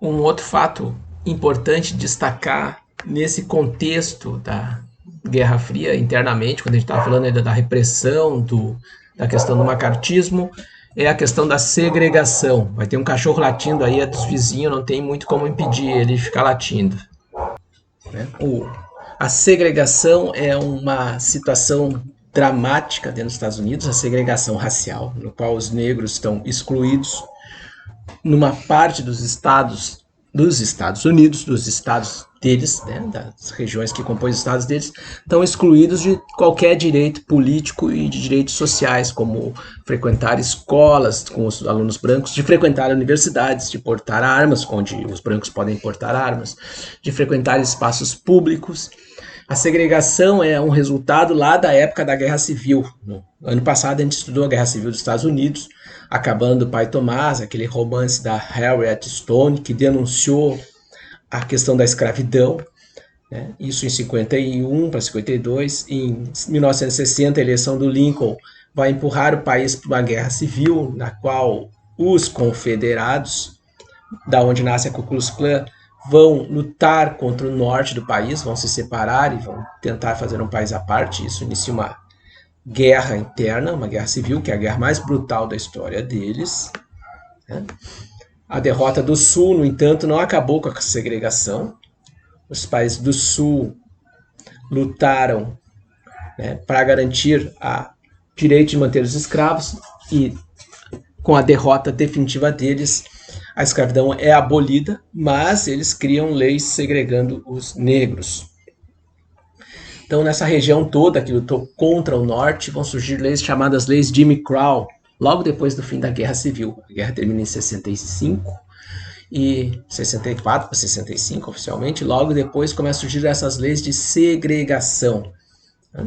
Um outro fato importante destacar nesse contexto da Guerra Fria internamente, quando a gente estava falando ainda da repressão, da questão do macartismo, é a questão da segregação. Vai ter um cachorro latindo aí, é dos vizinhos, não tem muito como impedir ele de ficar latindo. Né? A segregação é uma situação dramática dentro dos Estados Unidos, a segregação racial, no qual os negros estão excluídos numa parte dos Estados Unidos, dos estados deles, né, das regiões que compõem os estados deles, estão excluídos de qualquer direito político e de direitos sociais, como frequentar escolas com os alunos brancos, de frequentar universidades, de portar armas, onde os brancos podem portar armas, de frequentar espaços públicos. A segregação é um resultado lá da época da Guerra Civil. No ano passado a gente estudou a Guerra Civil dos Estados Unidos, Acabando o Pai Tomás, aquele romance da Harriet Stone, que denunciou a questão da escravidão, né? Isso em 51 para 52. Em 1960, a eleição do Lincoln vai empurrar o país para uma guerra civil, na qual os confederados, da onde nasce a Ku Klux Klan, vão lutar contra o norte do país, vão se separar e vão tentar fazer um país à parte. Isso inicia uma guerra interna, uma guerra civil, que é a guerra mais brutal da história deles. Né? A derrota do Sul, no entanto, não acabou com a segregação. Os países do Sul lutaram, né, para garantir o direito de manter os escravos e, com a derrota definitiva deles, a escravidão é abolida, mas eles criam leis segregando os negros. Então, nessa região toda que lutou contra o norte, vão surgir leis chamadas leis Jim Crow, logo depois do fim da Guerra Civil. A guerra termina em 65 e 64 para 65 oficialmente. Logo depois começam a surgir essas leis de segregação, né?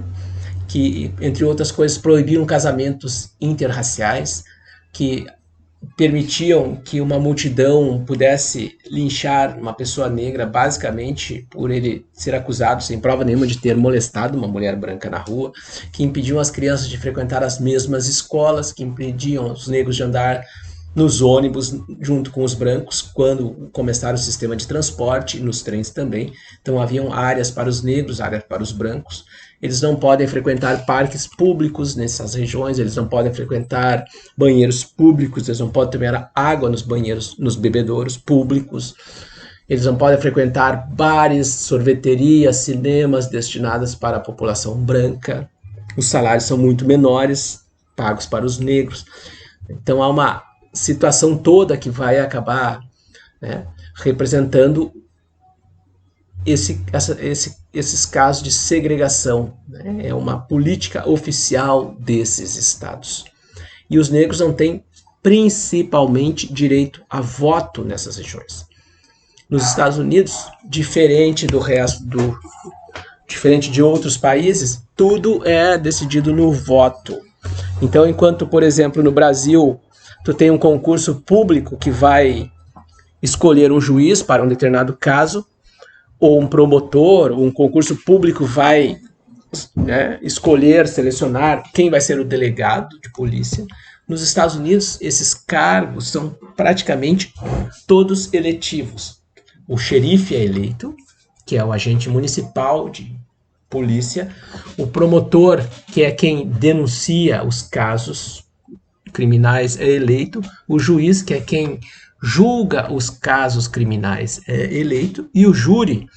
Que, entre outras coisas, proibiam casamentos interraciais, que permitiam que uma multidão pudesse linchar uma pessoa negra basicamente por ele ser acusado sem prova nenhuma de ter molestado uma mulher branca na rua, que impediam as crianças de frequentar as mesmas escolas, que impediam os negros de andar nos ônibus junto com os brancos quando começaram o sistema de transporte, nos trens também. Então haviam áreas para os negros, áreas para os brancos. Eles não podem frequentar parques públicos nessas regiões, eles não podem frequentar banheiros públicos, eles não podem tomar água nos banheiros, nos bebedouros públicos, eles não podem frequentar bares, sorveterias, cinemas destinados para a população branca. Os salários são muito menores, pagos para os negros. Então há uma situação toda que vai acabar, né, representando esses casos de segregação, né? É uma política oficial desses estados. E os negros não têm principalmente direito a voto nessas regiões. Nos Estados Unidos, diferente diferente de outros países, tudo é decidido no voto. Então, enquanto, por exemplo, no Brasil, tu tem um concurso público que vai escolher um juiz para um determinado caso, ou um promotor, ou um concurso público vai, né, escolher, selecionar quem vai ser o delegado de polícia. Nos Estados Unidos, esses cargos são praticamente todos eletivos. O xerife é eleito, que é o agente municipal de polícia. O promotor, que é quem denuncia os casos criminais, é eleito. O juiz, que é quem julga os casos criminais, é eleito, e o júri,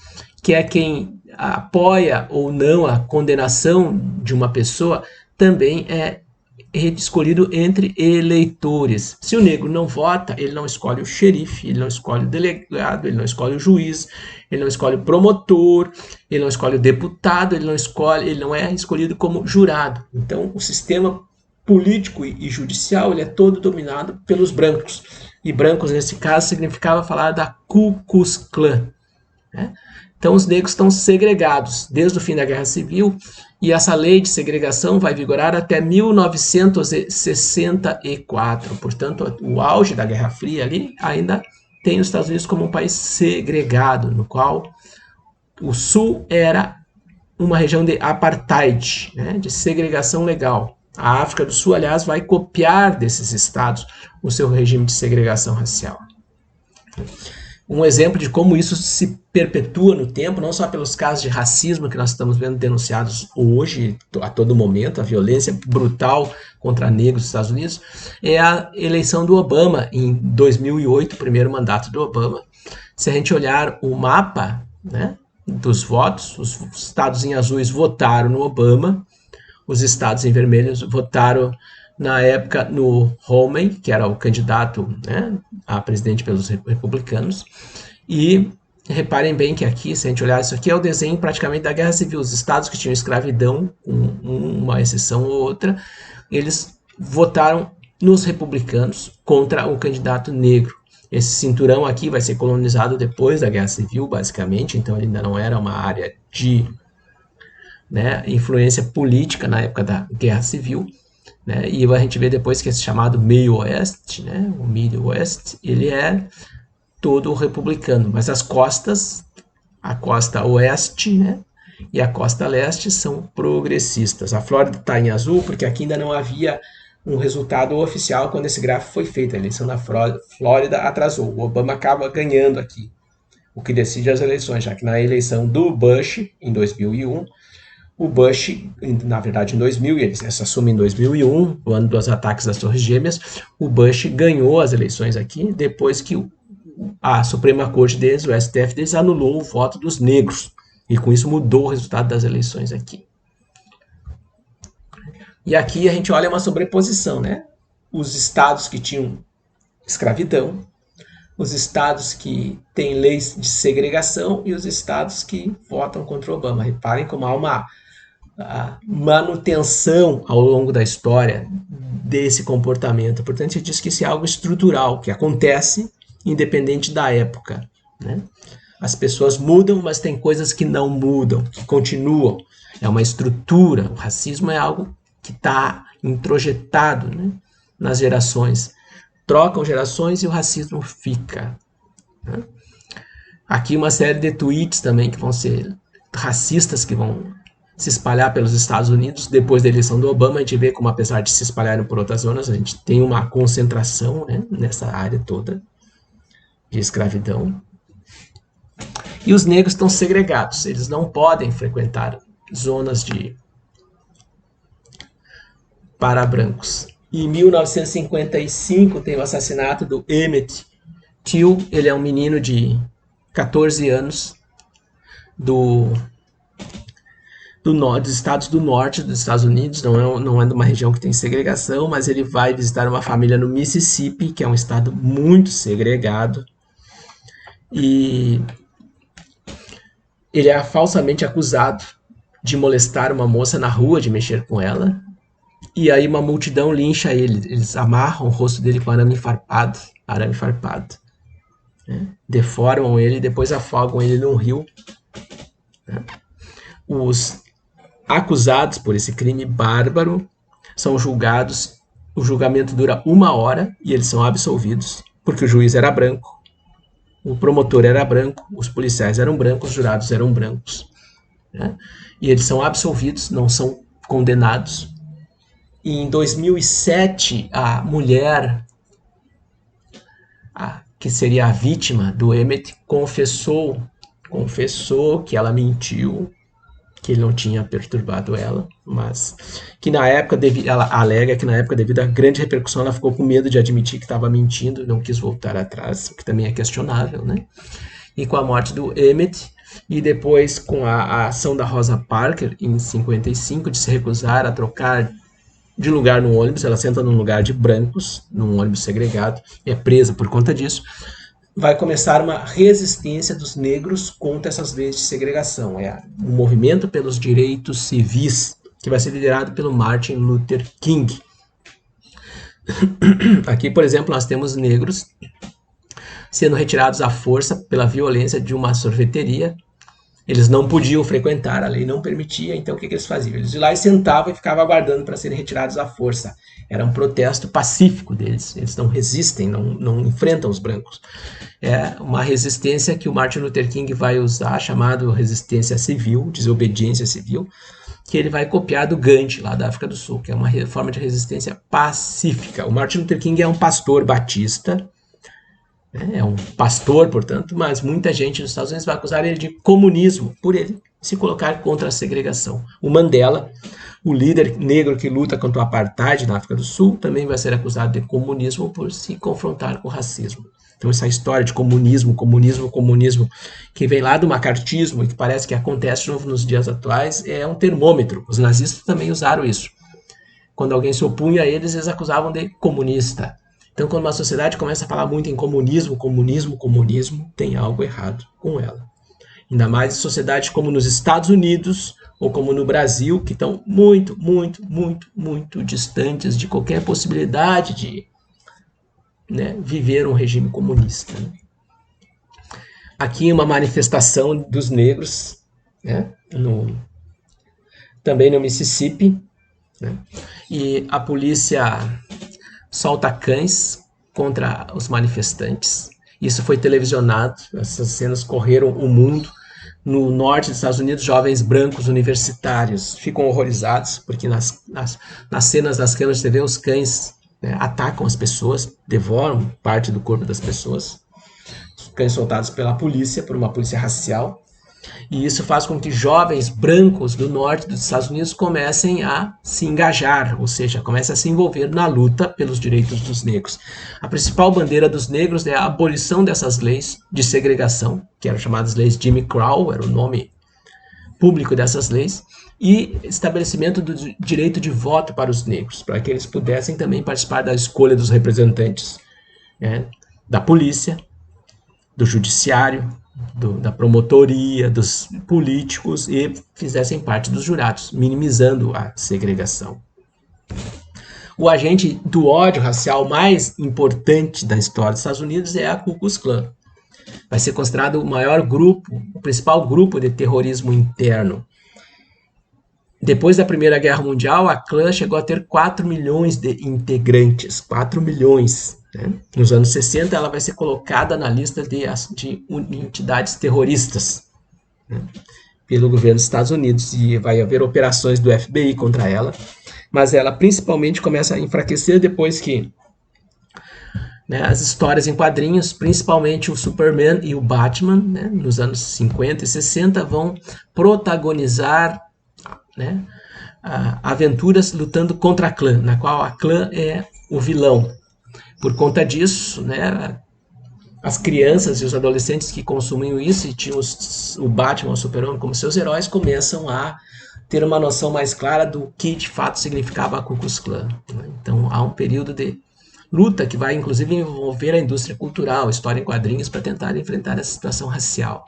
que é quem apoia ou não a condenação de uma pessoa, também é escolhido entre eleitores. Se o negro não vota, ele não escolhe o xerife, ele não escolhe o delegado, ele não escolhe o juiz, ele não escolhe o promotor, ele não escolhe o deputado, ele não é escolhido como jurado. Então, o sistema político e judicial, ele é todo dominado pelos brancos. E brancos, nesse caso, significava falar da Ku Klux Klan, né? Então, os negros estão segregados desde o fim da Guerra Civil, e essa lei de segregação vai vigorar até 1964. Portanto, o auge da Guerra Fria ali ainda tem os Estados Unidos como um país segregado, no qual o Sul era uma região de apartheid, né, de segregação legal. A África do Sul, aliás, vai copiar desses estados o seu regime de segregação racial. um exemplo de como isso se perpetua no tempo, não só pelos casos de racismo que nós estamos vendo denunciados hoje, a todo momento, a violência brutal contra negros nos Estados Unidos, é a eleição do Obama em 2008, o primeiro mandato do Obama. Se a gente olhar o mapa, né, dos votos, os estados em azuis votaram no Obama, os estados em vermelhos votaram na época no Romney, que era o candidato, né, a presidente pelos republicanos. E reparem bem que aqui, se a gente olhar isso aqui, é o desenho praticamente da Guerra Civil. Os estados que tinham escravidão, com uma exceção ou outra, eles votaram nos republicanos contra o candidato negro. Esse cinturão aqui vai ser colonizado depois da Guerra Civil, basicamente, então ele ainda não era uma área de, né, influência política na época da Guerra Civil. Né? E a gente vê depois que esse chamado meio oeste, né? O Middle West, ele é todo republicano, mas as costas, a costa oeste, né, e a costa leste são progressistas. A Flórida está em azul porque aqui ainda não havia um resultado oficial quando esse gráfico foi feito. A eleição na Flórida atrasou. O Obama acaba ganhando aqui, o que decide as eleições, já que na eleição do Bush, em 2001, o Bush, na verdade em 2000, ele se assume em 2001, o ano dos ataques das Torres Gêmeas, o Bush ganhou as eleições aqui, depois que a Suprema Corte deles, o STF deles, anulou o voto dos negros, e com isso mudou o resultado das eleições aqui. E aqui a gente olha uma sobreposição, né? Os estados que tinham escravidão, os estados que têm leis de segregação e os estados que votam contra o Obama. Reparem como há uma manutenção ao longo da história desse comportamento. Portanto, se diz que isso é algo estrutural, que acontece independente da época. Né? As pessoas mudam, mas tem coisas que não mudam, que continuam. É uma estrutura. O racismo é algo que está introjetado, né, nas gerações. Trocam gerações e o racismo fica. Né? Aqui uma série de tweets também que vão ser racistas, que vão se espalhar pelos Estados Unidos depois da eleição do Obama. A gente vê como, apesar de se espalharem por outras zonas, a gente tem uma concentração, né, nessa área toda de escravidão. E os negros estão segregados, eles não podem frequentar zonas para brancos. Em 1955 tem o assassinato do Emmett Till. Ele é um menino de 14 anos dos estados do norte dos Estados Unidos. Não é de uma região que tem segregação, mas ele vai visitar uma família no Mississippi, que é um estado muito segregado. E ele é falsamente acusado de molestar uma moça na rua, de mexer com ela. E aí uma multidão lincha ele. Eles amarram o rosto dele com arame farpado. Né? Deformam ele e depois afogam ele num rio. Né? Os acusados por esse crime bárbaro são julgados. O julgamento dura 1 hora e eles são absolvidos, porque o juiz era branco, o promotor era branco, os policiais eram brancos, os jurados eram brancos. Né? E eles são absolvidos, não são condenados. E em 2007, a mulher, que seria a vítima do Emmett, confessou que ela mentiu, que ele não tinha perturbado ela, mas que na época, ela alega que na época, devido à grande repercussão, ela ficou com medo de admitir que estava mentindo, não quis voltar atrás, o que também é questionável, né? E com a morte do Emmett, e depois com a ação da Rosa Parks, em 55, de se recusar a trocar de lugar no ônibus, ela senta num lugar de brancos, num ônibus segregado, e é presa por conta disso, vai começar uma resistência dos negros contra essas leis de segregação. É um movimento pelos direitos civis, que vai ser liderado pelo Martin Luther King. Aqui, por exemplo, nós temos negros sendo retirados à força pela violência de uma sorveteria. Eles não podiam frequentar, a lei não permitia, então o que eles faziam? Eles iam lá e sentavam e ficavam aguardando para serem retirados à força. Era um protesto pacífico deles, eles não resistem, não enfrentam os brancos. É uma resistência que o Martin Luther King vai usar, chamado resistência civil, desobediência civil, que ele vai copiar do Gandhi, lá da África do Sul, que é uma forma de resistência pacífica. O Martin Luther King é um pastor batista, né? É um pastor, portanto, mas muita gente nos Estados Unidos vai acusar ele de comunismo, por ele se colocar contra a segregação. O Mandela, o líder negro que luta contra o apartheid na África do Sul, também vai ser acusado de comunismo por se confrontar com o racismo. Então essa história de comunismo, que vem lá do macartismo e que parece que acontece de novo nos dias atuais, é um termômetro. Os nazistas também usaram isso. Quando alguém se opunha a eles, eles acusavam de comunista. Então, quando uma sociedade começa a falar muito em comunismo, tem algo errado com ela. Ainda mais em sociedades como nos Estados Unidos ou como no Brasil, que estão muito distantes de qualquer possibilidade de, né, viver um regime comunista. Né? Aqui uma manifestação dos negros, né, também no Mississippi, né, e a polícia solta cães contra os manifestantes. Isso foi televisionado, essas cenas correram o mundo. No norte dos Estados Unidos, jovens brancos universitários ficam horrorizados, porque nas cenas das câmeras de TV, os cães, né, atacam as pessoas, devoram parte do corpo das pessoas. Os cães soltados pela polícia, por uma polícia racial. E isso faz com que jovens brancos do norte dos Estados Unidos comecem a se engajar, ou seja, comecem a se envolver na luta pelos direitos dos negros. A principal bandeira dos negros é a abolição dessas leis de segregação, que eram chamadas leis Jim Crow, era o nome público dessas leis, e estabelecimento do direito de voto para os negros, para que eles pudessem também participar da escolha dos representantes, né, da polícia, do judiciário, da promotoria, dos políticos e fizessem parte dos jurados, minimizando a segregação. O agente do ódio racial mais importante da história dos Estados Unidos é a Ku Klux Klan. Vai ser considerado o maior grupo, o principal grupo de terrorismo interno. Depois da Primeira Guerra Mundial, a Klan chegou a ter 4 milhões de integrantes. 4 milhões. Né? Nos anos 60, ela vai ser colocada na lista de entidades terroristas, né, pelo governo dos Estados Unidos, e vai haver operações do FBI contra ela, mas ela principalmente começa a enfraquecer depois que, né, as histórias em quadrinhos, principalmente o Superman e o Batman, né, nos anos 50 e 60, vão protagonizar, né, aventuras lutando contra a Klan, na qual a Klan é o vilão. Por conta disso, né, as crianças e os adolescentes que consumiam isso e tinham o Batman, o Super-Homem como seus heróis, começam a ter uma noção mais clara do que de fato significava a Ku Klux Klan. Né? Então há um período de luta que vai inclusive envolver a indústria cultural, história em quadrinhos, para tentar enfrentar essa situação racial.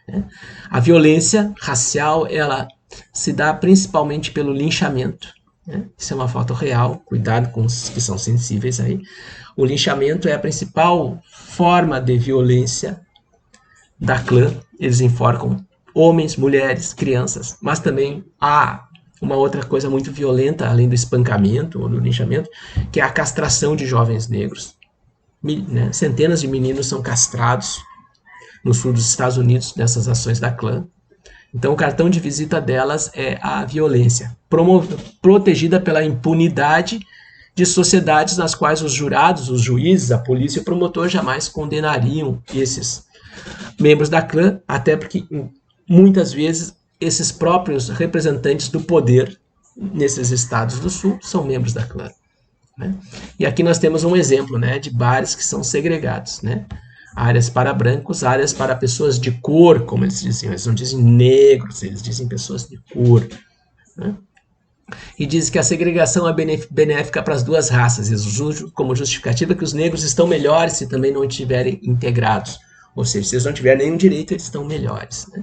Né? A violência racial, ela se dá principalmente pelo linchamento. Né? Isso é uma foto real, cuidado com os que são sensíveis aí. O linchamento é a principal forma de violência da Klan. Eles enforcam homens, mulheres, crianças, mas também há uma outra coisa muito violenta, além do espancamento ou do linchamento, que é a castração de jovens negros. Né? Centenas de meninos são castrados no sul dos Estados Unidos nessas ações da Klan. Então, o cartão de visita delas é a violência, protegida pela impunidade de sociedades nas quais os jurados, os juízes, a polícia e o promotor jamais condenariam esses membros da Klan, até porque muitas vezes esses próprios representantes do poder nesses estados do sul são membros da Klan. Né? E aqui nós temos um exemplo, né, de bares que são segregados, né? Áreas para brancos, áreas para pessoas de cor, como eles diziam. Eles não dizem negros, eles dizem pessoas de cor. Né? E dizem que a segregação é benéfica para as duas raças, como justificativa que os negros estão melhores se também não estiverem integrados. Ou seja, se eles não tiverem nenhum direito, eles estão melhores. Né?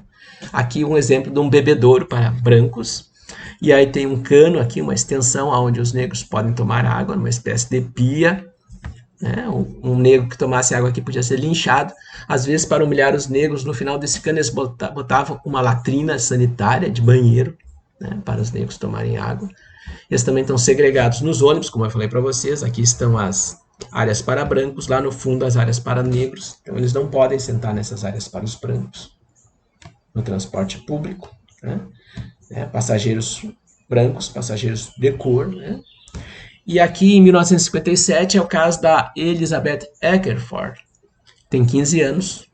Aqui um exemplo de um bebedouro para brancos. E aí tem um cano aqui, uma extensão onde os negros podem tomar água, numa espécie de pia. Né? Um negro que tomasse água aqui podia ser linchado. Às vezes, para humilhar os negros, no final desse cano eles botavam uma latrina sanitária de banheiro, né, para os negros tomarem água. Eles também estão segregados nos ônibus, como eu falei para vocês. Aqui estão as áreas para brancos, lá no fundo as áreas para negros. Então eles não podem sentar nessas áreas para os brancos. No transporte público, né? Passageiros brancos, passageiros de cor, né? E aqui, em 1957, é o caso da Elizabeth Eckerford. tem 15 anos.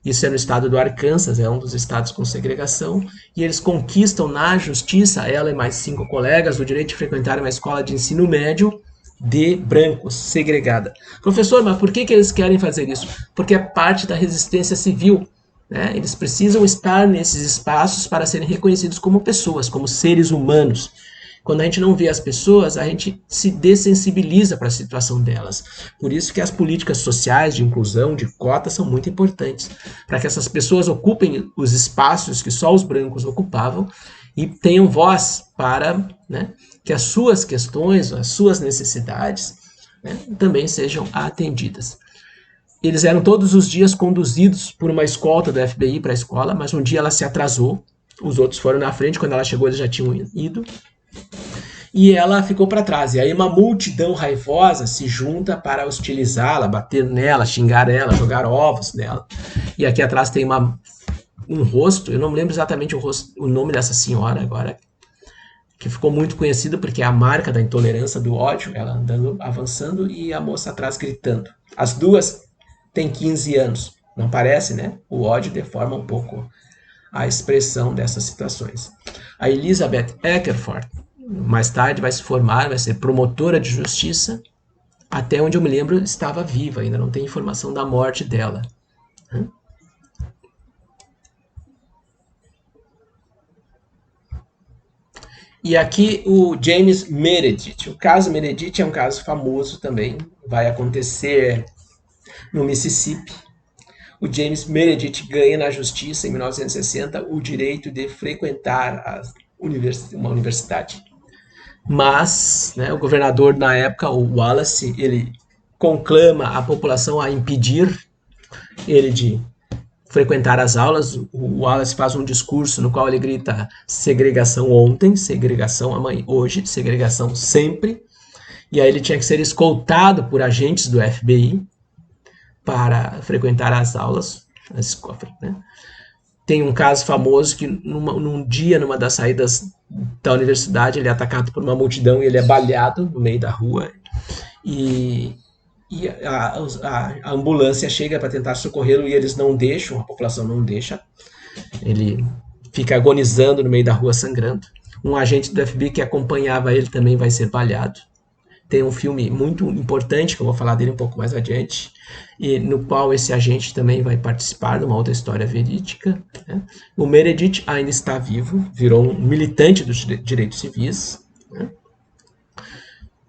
Isso é no estado do Arkansas, é um dos estados com segregação, e eles conquistam na justiça, ela e mais 5 colegas, o direito de frequentar uma escola de ensino médio de brancos, segregada. Professor, mas por que eles querem fazer isso? Porque é parte da resistência civil, né? Eles precisam estar nesses espaços para serem reconhecidos como pessoas, como seres humanos. Quando a gente não vê as pessoas, a gente se dessensibiliza para a situação delas. Por isso que as políticas sociais de inclusão, de cotas, são muito importantes, para que essas pessoas ocupem os espaços que só os brancos ocupavam e tenham voz para, né, que as suas questões, as suas necessidades, né, também sejam atendidas. Eles eram todos os dias conduzidos por uma escolta do FBI para a escola, mas um dia ela se atrasou, os outros foram na frente, quando ela chegou eles já tinham ido, e ela ficou para trás. E aí uma multidão raivosa se junta para hostilizá-la, bater nela, xingar ela, jogar ovos nela. E aqui atrás tem um rosto, eu não me lembro exatamente o nome dessa senhora agora, que ficou muito conhecida porque é a marca da intolerância, do ódio, ela andando, avançando e a moça atrás gritando. As duas têm 15 anos, não parece, né? O ódio deforma um pouco a expressão dessas situações. A Elizabeth Eckerford, mais tarde, vai se formar, vai ser promotora de justiça, até onde eu me lembro estava viva, ainda não tem informação da morte dela. E aqui o James Meredith. O caso Meredith é um caso famoso também, vai acontecer no Mississippi. O James Meredith ganha na justiça, em 1960, o direito de frequentar uma universidade. Mas, né, o governador na época, o Wallace, ele conclama a população a impedir ele de frequentar as aulas. O Wallace faz um discurso no qual ele grita segregação ontem, segregação amanhã, hoje, segregação sempre. E aí ele tinha que ser escoltado por agentes do FBI para frequentar as aulas, né? Tem um caso famoso que num dia, numa das saídas da universidade, ele é atacado por uma multidão e ele é baleado no meio da rua. E a ambulância chega para tentar socorrê-lo e eles não deixam, a população não deixa. Ele fica agonizando no meio da rua, sangrando. Um agente do FBI que acompanhava ele também vai ser baleado. Tem um filme muito importante, que eu vou falar dele um pouco mais adiante, e no qual esse agente também vai participar de uma outra história verídica. Né? O Meredith ainda está vivo, virou um militante dos direitos civis. Né?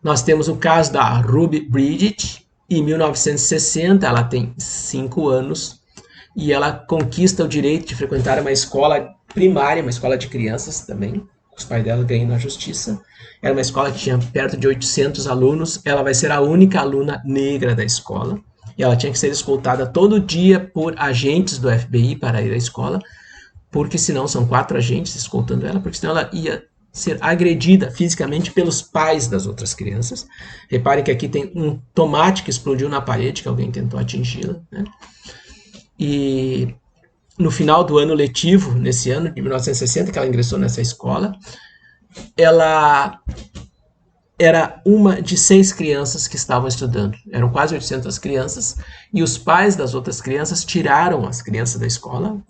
Nós temos o caso da Ruby Bridget. Em 1960, ela tem 5 anos, e ela conquista o direito de frequentar uma escola primária, uma escola de crianças também. Os pais dela ganham na justiça. Era uma escola que tinha perto de 800 alunos. Ela vai ser a única aluna negra da escola. E ela tinha que ser escoltada todo dia por agentes do FBI para ir à escola, porque senão são 4 agentes escoltando ela, porque senão ela ia ser agredida fisicamente pelos pais das outras crianças. Reparem que aqui tem um tomate que explodiu na parede, que alguém tentou atingi-la, né? E no final do ano letivo, nesse ano de 1960, que ela ingressou nessa escola, ela era uma de 6 crianças que estavam estudando. Eram quase 800 crianças, e os pais das outras crianças tiraram as crianças da escola,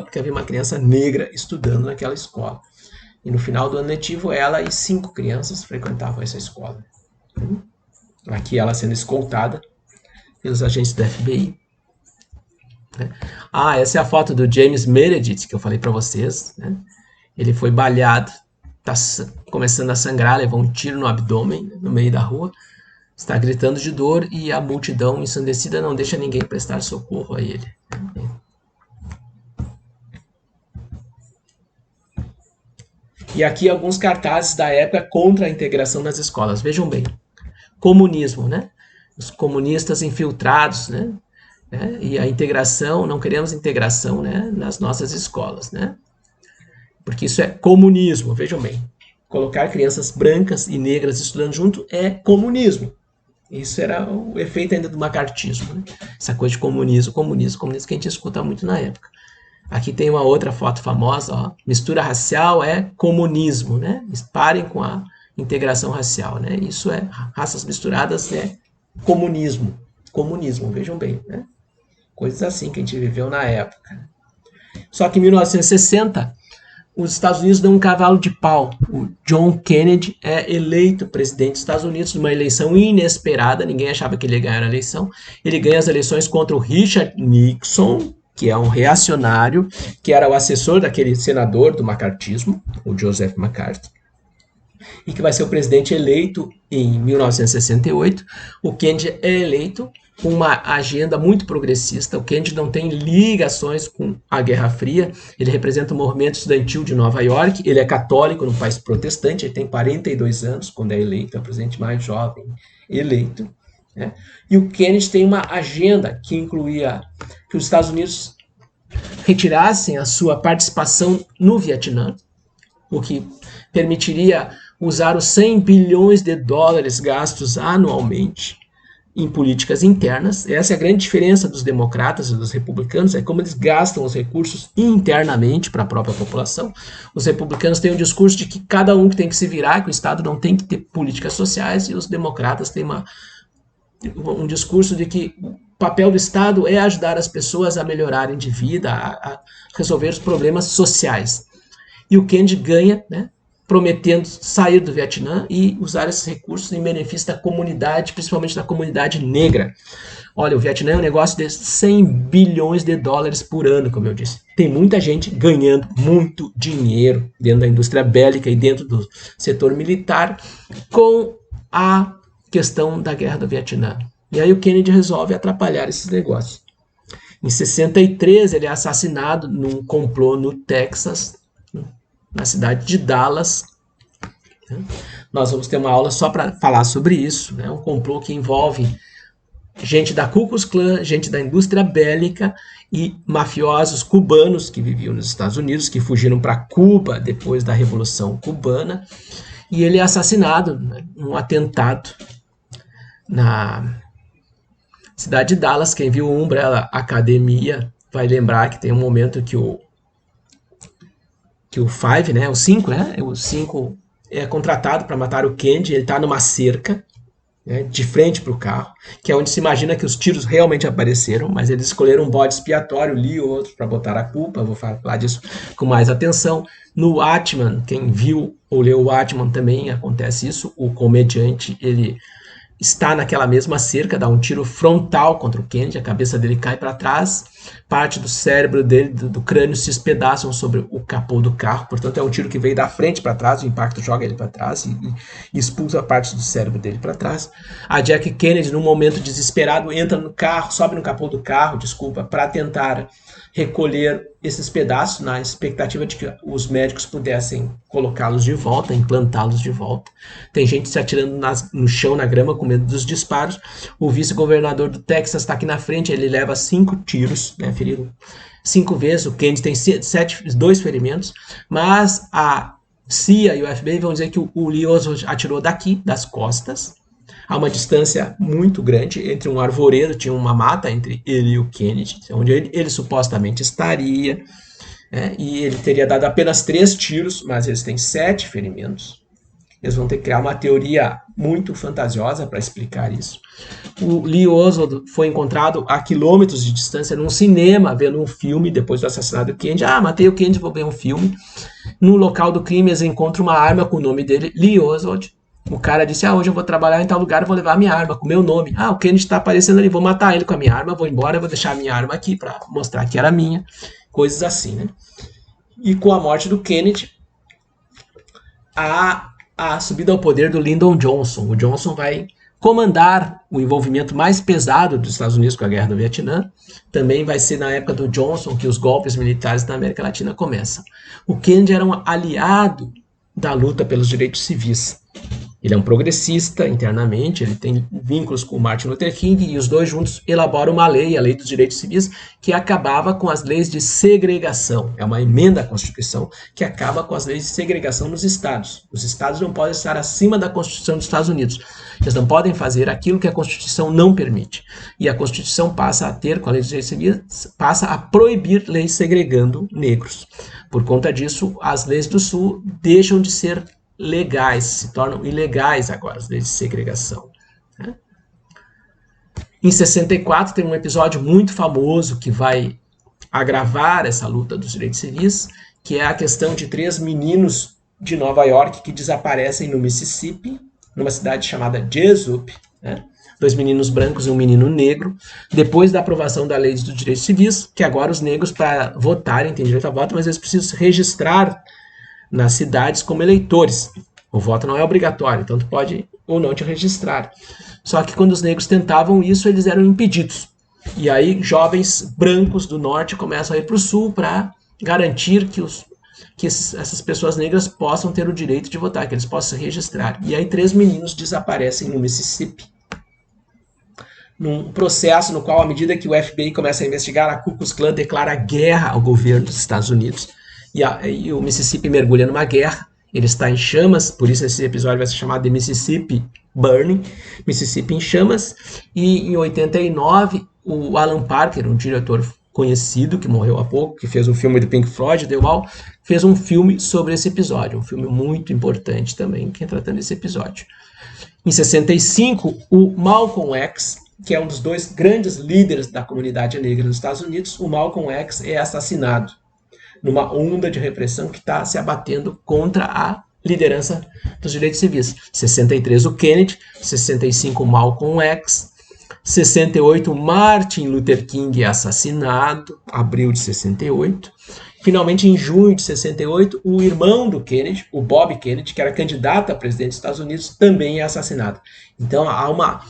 porque havia uma criança negra estudando naquela escola. E no final do ano letivo, ela e 5 crianças frequentavam essa escola. Aqui ela sendo escoltada pelos agentes do FBI. Essa é a foto do James Meredith, que eu falei para vocês. Né? Ele foi baleado, está começando a sangrar, levou um tiro no abdômen, no meio da rua, está gritando de dor e a multidão ensandecida não deixa ninguém prestar socorro a ele. E aqui alguns cartazes da época contra a integração nas escolas. Vejam bem, comunismo, né? Os comunistas infiltrados, né? E a integração, não queremos integração, né, nas nossas escolas, né? Porque isso é comunismo, vejam bem. Colocar crianças brancas e negras estudando junto é comunismo. Isso era o efeito ainda do macartismo, né? Essa coisa de comunismo, que a gente escuta muito na época. Aqui tem uma outra foto famosa, ó. Mistura racial é comunismo, né? Parem com a integração racial, né? Isso é raças misturadas, é comunismo. comunismo, vejam bem, né? Coisas assim que a gente viveu na época. Só que em 1960, os Estados Unidos dão um cavalo de pau. O John Kennedy é eleito presidente dos Estados Unidos numa eleição inesperada, ninguém achava que ele ia ganhar a eleição. Ele ganha as eleições contra o Richard Nixon, que é um reacionário, que era o assessor daquele senador do macartismo, o Joseph McCarthy, e que vai ser o presidente eleito em 1968. O Kennedy é eleito com uma agenda muito progressista. O Kennedy não tem ligações com a Guerra Fria. Ele representa o movimento estudantil de Nova York. Ele é católico num país protestante. Ele tem 42 anos quando é eleito. É o presidente mais jovem eleito, né? E o Kennedy tem uma agenda que incluía que os Estados Unidos retirassem a sua participação no Vietnã, o que permitiria usar os 100 bilhões de dólares gastos anualmente em políticas internas. Essa é a grande diferença dos democratas e dos republicanos, é como eles gastam os recursos internamente para a própria população. Os republicanos têm um discurso de que cada um tem que se virar, que o Estado não tem que ter políticas sociais, e os democratas têm um discurso de que o papel do Estado é ajudar as pessoas a melhorarem de vida, a resolver os problemas sociais. E o Kennedy ganha, né, prometendo sair do Vietnã e usar esses recursos em benefício da comunidade, principalmente da comunidade negra. Olha, o Vietnã é um negócio de 100 bilhões de dólares por ano, como eu disse. Tem muita gente ganhando muito dinheiro dentro da indústria bélica e dentro do setor militar com a questão da guerra do Vietnã. E aí o Kennedy resolve atrapalhar esses negócios. Em 63, ele é assassinado num complô no Texas, na cidade de Dallas. Nós vamos ter uma aula só para falar sobre isso, né? Um complô que envolve gente da Ku Klux Klan, gente da indústria bélica e mafiosos cubanos que viviam nos Estados Unidos, que fugiram para Cuba depois da Revolução Cubana. E ele é assassinado, né, num atentado na cidade de Dallas. Quem viu o Umbrella Academia vai lembrar que tem um momento que o 5, né, o 5, né, o 5 é contratado para matar o Kennedy. Ele está numa cerca, né, de frente para o carro, que é onde se imagina que os tiros realmente apareceram, mas eles escolheram um bode expiatório, Lee ou outro, para botar a culpa. Vou falar disso com mais atenção. No Watchmen, quem viu ou leu o Watchmen também acontece isso. O comediante, ele está naquela mesma cerca, dá um tiro frontal contra o Kennedy, a cabeça dele cai para trás, parte do cérebro dele, do crânio, se espedaçam sobre o capô do carro. Portanto, é um tiro que veio da frente para trás, o impacto joga ele para trás e expulsa parte do cérebro dele para trás. A Jackie Kennedy, num momento desesperado, entra no carro, sobe no capô do carro, para tentar recolher esses pedaços, na expectativa de que os médicos pudessem colocá-los de volta, implantá-los de volta. Tem gente se atirando no chão, na grama, com medo dos disparos. O vice-governador do Texas está aqui na frente, ele leva 5 tiros, né, ferido 5 vezes. O Kennedy tem 2 ferimentos, mas a CIA e o FBI vão dizer que o Lee Oswald atirou daqui, das costas, a uma distância muito grande, entre um arvoredo, tinha uma mata entre ele e o Kennedy, onde ele supostamente estaria, né, e ele teria dado apenas 3 tiros, mas eles têm 7 ferimentos. Eles vão ter que criar uma teoria muito fantasiosa para explicar isso. O Lee Oswald foi encontrado a quilômetros de distância num cinema, vendo um filme depois do assassinato do Kennedy. Matei o Kennedy, vou ver um filme. No local do crime, eles encontram uma arma com o nome dele, Lee Oswald. O cara disse, hoje eu vou trabalhar em tal lugar, eu vou levar a minha arma com o meu nome. O Kennedy está aparecendo ali, vou matar ele com a minha arma, vou embora, vou deixar a minha arma aqui para mostrar que era minha. Coisas assim, né? E com a morte do Kennedy, a subida ao poder do Lyndon Johnson. O Johnson vai comandar o envolvimento mais pesado dos Estados Unidos com a guerra do Vietnã. Também vai ser na época do Johnson que os golpes militares na América Latina começam. O Kennedy era um aliado da luta pelos direitos civis. Ele é um progressista internamente, ele tem vínculos com o Martin Luther King, e os dois juntos elaboram uma lei, a Lei dos Direitos Civis, que acabava com as leis de segregação. É uma emenda à Constituição que acaba com as leis de segregação nos estados. Os estados não podem estar acima da Constituição dos Estados Unidos. Eles não podem fazer aquilo que a Constituição não permite. E a Constituição passa a ter, com a Lei dos Direitos Civis, passa a proibir leis segregando negros. Por conta disso, as leis do Sul deixam de ser legais, se tornam ilegais agora, as leis de segregação, né? Em 64 tem um episódio muito famoso que vai agravar essa luta dos direitos civis, que é a questão de 3 meninos de Nova York que desaparecem no Mississippi, numa cidade chamada Jesup, né? 2 meninos brancos e um menino negro, depois da aprovação da lei dos direitos civis, que agora os negros, para votarem, têm direito a voto, mas eles precisam se registrar nas cidades como eleitores. O voto não é obrigatório, então tu pode ou não te registrar. Só que quando os negros tentavam isso, eles eram impedidos. E aí jovens brancos do norte começam a ir para o sul para garantir que essas pessoas negras possam ter o direito de votar, que eles possam se registrar. E aí 3 meninos desaparecem no Mississippi, num processo no qual, à medida que o FBI começa a investigar, a Ku Klux Klan declara guerra ao governo dos Estados Unidos, e o Mississippi mergulha numa guerra, ele está em chamas, por isso esse episódio vai ser chamado de Mississippi Burning, Mississippi em chamas, e em 89, o Alan Parker, um diretor conhecido, que morreu há pouco, que fez o filme do Pink Floyd, The Wall, fez um filme sobre esse episódio, um filme muito importante também, que é tratando esse episódio. Em 65, o Malcolm X, que é um dos 2 grandes líderes da comunidade negra nos Estados Unidos, o Malcolm X é assassinado numa onda de repressão que está se abatendo contra a liderança dos direitos civis. 63, o Kennedy, 65, o Malcolm X, 68, Martin Luther King é assassinado, abril de 68. Finalmente, em junho de 68, o irmão do Kennedy, o Bob Kennedy, que era candidato a presidente dos Estados Unidos, também é assassinado. Então, há uma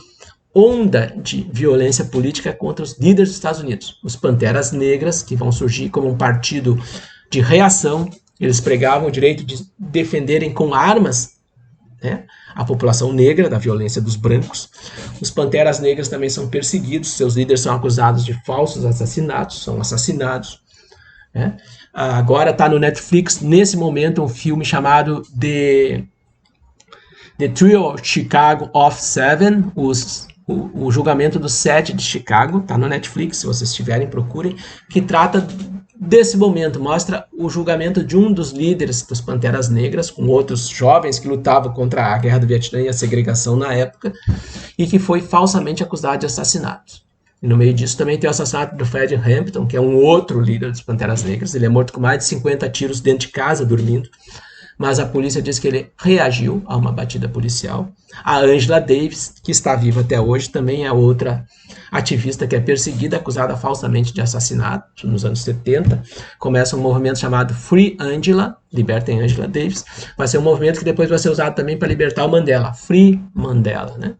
onda de violência política contra os líderes dos Estados Unidos. Os Panteras Negras, que vão surgir como um partido de reação, eles pregavam o direito de defenderem com armas, né, a população negra da violência dos brancos. Os Panteras Negras também são perseguidos, seus líderes são acusados de falsos assassinatos, são assassinados. Né? Agora está no Netflix, nesse momento, um filme chamado The Trial of Chicago of Seven, o julgamento dos 7 de Chicago, está no Netflix, se vocês tiverem, procurem, que trata desse momento, mostra o julgamento de um dos líderes dos Panteras Negras, com outros jovens que lutavam contra a Guerra do Vietnã e a segregação na época, e que foi falsamente acusado de assassinato. E no meio disso também tem o assassinato do Fred Hampton, que é um outro líder dos Panteras Negras, ele é morto com mais de 50 tiros dentro de casa, dormindo, mas a polícia diz que ele reagiu a uma batida policial. A Angela Davis, que está viva até hoje, também é outra ativista que é perseguida, acusada falsamente de assassinato nos anos 70. Começa um movimento chamado Free Angela, Libertem Angela Davis. Vai ser um movimento que depois vai ser usado também para libertar o Mandela, Free Mandela, né?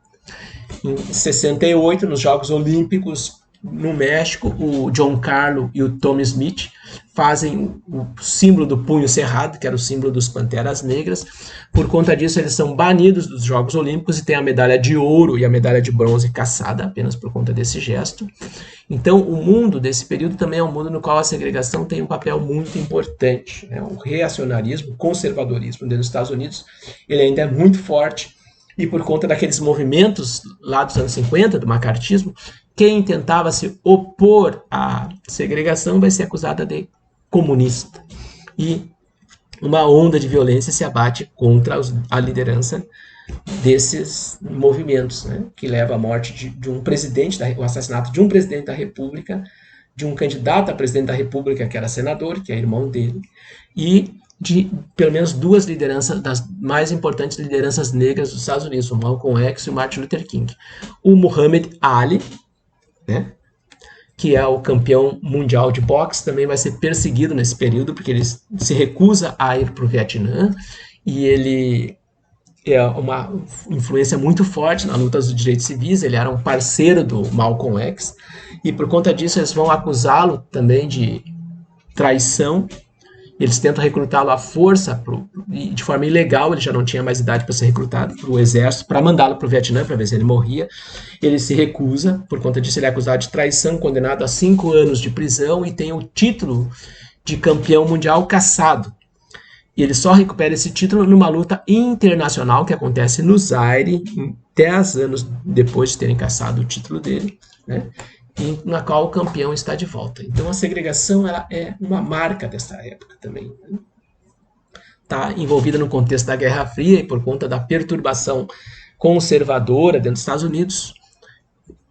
Em 68, nos Jogos Olímpicos no México, o John Carlo e o Tommy Smith fazem o símbolo do punho cerrado, que era o símbolo dos Panteras Negras. Por conta disso, eles são banidos dos Jogos Olímpicos e têm a medalha de ouro e a medalha de bronze caçada apenas por conta desse gesto. Então, o mundo desse período também é um mundo no qual a segregação tem um papel muito importante. Né? O reacionarismo, o conservadorismo dentro dos Estados Unidos, ele ainda é muito forte, e por conta daqueles movimentos lá dos anos 50, do macartismo, quem tentava se opor à segregação vai ser acusada de comunista. E uma onda de violência se abate contra a liderança desses movimentos, né, que leva à morte de um presidente, o assassinato de um presidente da República, de um candidato a presidente da República, que era senador, que é irmão dele, e de pelo menos 2 lideranças, das mais importantes lideranças negras dos Estados Unidos, o Malcolm X e o Martin Luther King. O Muhammad Ali, né, que é o campeão mundial de boxe, também vai ser perseguido nesse período, porque ele se recusa a ir para o Vietnã, e ele é uma influência muito forte na luta dos direitos civis, ele era um parceiro do Malcolm X, e por conta disso eles vão acusá-lo também de traição. Eles tentam recrutá-lo à força, de forma ilegal, ele já não tinha mais idade para ser recrutado para o exército, para mandá-lo para o Vietnã, para ver se ele morria. Ele se recusa, por conta disso ele é acusado de traição, condenado a 5 anos de prisão e tem o título de campeão mundial cassado. E ele só recupera esse título numa luta internacional que acontece no Zaire, 10 anos depois de terem cassado o título dele, né? Na qual o campeão está de volta. Então a segregação ela é uma marca dessa época também. Está envolvida no contexto da Guerra Fria e por conta da perturbação conservadora dentro dos Estados Unidos,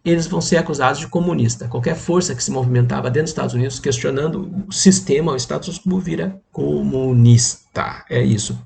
eles vão ser acusados de comunista. Qualquer força que se movimentava dentro dos Estados Unidos questionando o sistema, o status quo, vira comunista. É isso.